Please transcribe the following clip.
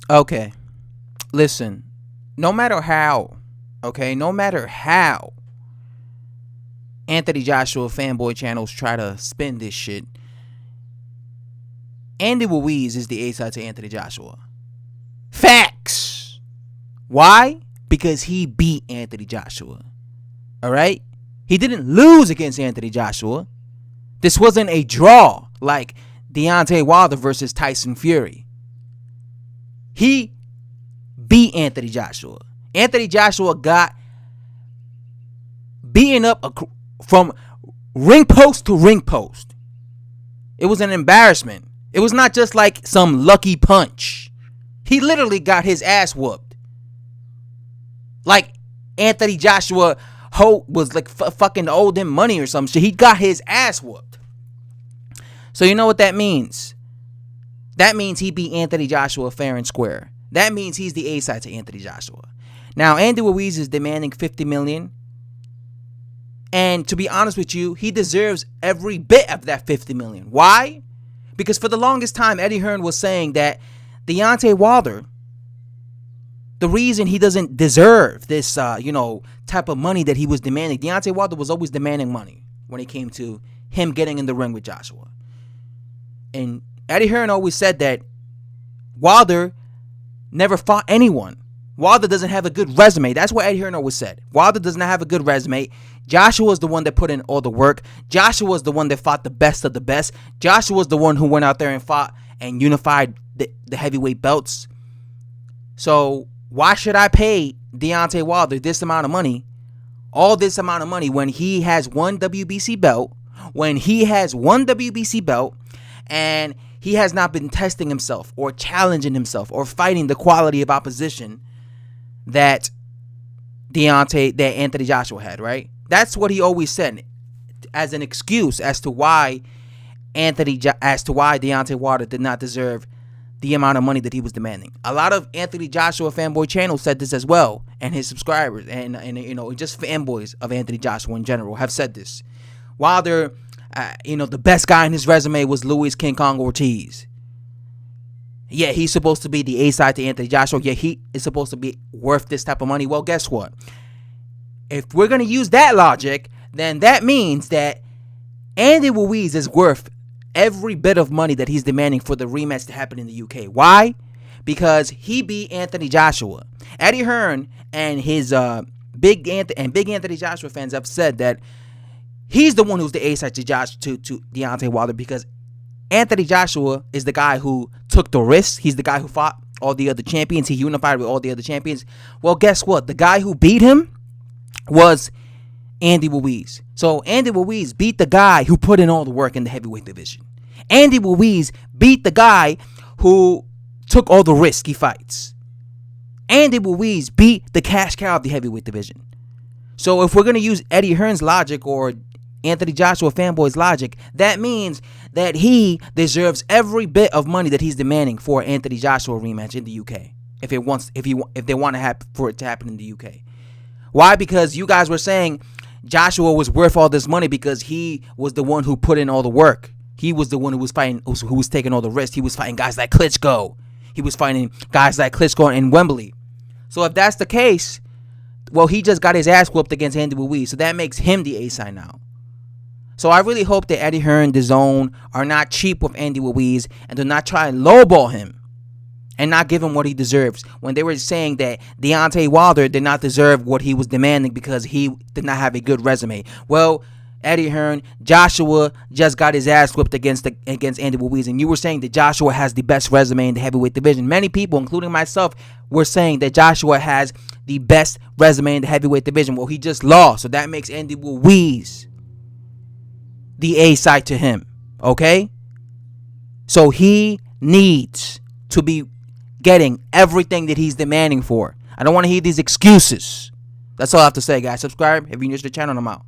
Okay, listen. No matter how, no matter how Anthony Joshua fanboy channels try to spin this shit, Andy Ruiz is the A side to Anthony Joshua. Facts. Why? Because he beat Anthony Joshua. All right? He didn't lose against Anthony Joshua. This wasn't a draw like Deontay Wilder versus Tyson Fury. He beat Anthony Joshua. Anthony Joshua got beaten up from ring post to ring post. It was an embarrassment. It was not just like some lucky punch. He literally got his ass whooped. Like Anthony Joshua was like fucking owed him money or some shit. He got his ass whooped. So you know what that means? That means he beat Anthony Joshua fair and square. That means he's the A side to Anthony Joshua. Now Andy Ruiz is demanding $50 million. And to be honest with you, he deserves every bit of that $50 million. Why? Because for the longest time, Eddie Hearn was saying that Deontay Wilder, the reason he doesn't deserve this, type of money that he was demanding, Deontay Wilder was always demanding money when it came to him getting in the ring with Joshua. And Eddie Hearn always said that Wilder never fought anyone. Wilder doesn't have a good resume. That's what Eddie Hearn always said. Wilder does not have a good resume. Joshua was the one that put in all the work. Joshua was the one that fought the best of the best. Joshua was the one who went out there and fought and unified the heavyweight belts. So why should I pay Deontay Wilder this amount of money, all this amount of money, when he has one WBC belt, and he has not been testing himself or challenging himself or fighting the quality of opposition that Anthony Joshua had, right? That's what he always said as an excuse as to why Deontay Wilder did not deserve the amount of money that he was demanding. A lot of Anthony Joshua fanboy channels said this as well, and his subscribers and just fanboys of Anthony Joshua in general have said this. Wilder, the best guy in his resume was Luis King Kong Ortiz. Yeah, he's supposed to be the A side to Anthony Joshua. Yeah, he is supposed to be worth this type of money. Well, guess what? If we're going to use that logic, then that means that Andy Ruiz is worth every bit of money that he's demanding for the rematch to happen in the UK. Why? Because he beat Anthony Joshua. Eddie Hearn and his big Anthony Joshua fans have said that he's the one who's the A side to Deontay Wilder, because Anthony Joshua is the guy who took the risks. He's the guy who fought all the other champions. He unified with all the other champions. Well, guess what? The guy who beat him was Andy Ruiz. So Andy Ruiz beat the guy who put in all the work in the heavyweight division. Andy Ruiz beat the guy who took all the risky fights. Andy Ruiz beat the cash cow of the heavyweight division. So if we're going to use Eddie Hearn's logic or Anthony Joshua fanboy's logic, that means that he deserves every bit of money that he's demanding for Anthony Joshua rematch in the UK. If they want for it to happen in the UK. Why? Because you guys were saying Joshua was worth all this money because he was the one who put in all the work. He was the one who was fighting, who was taking all the risks. He was fighting guys like Klitschko. He was fighting guys like Klitschko in Wembley. So if that's the case, well, he just got his ass whooped against Andy Ruiz. So that makes him the A-side now. So I really hope that Eddie Hearn, DAZN, are not cheap with Andy Ruiz and do not try and lowball him and not give him what he deserves. When they were saying that Deontay Wilder did not deserve what he was demanding because he did not have a good resume. Well, Eddie Hearn, Joshua just got his ass whipped against Andy Ruiz, and you were saying that Joshua has the best resume in the heavyweight division. Many people, including myself, were saying that Joshua has the best resume in the heavyweight division. Well, he just lost, so that makes Andy Ruiz the A side to him, okay? So he needs to be getting everything that he's demanding for. I don't want to hear these excuses. That's all I have to say, guys. Subscribe if you're new to the channel, and I'm out.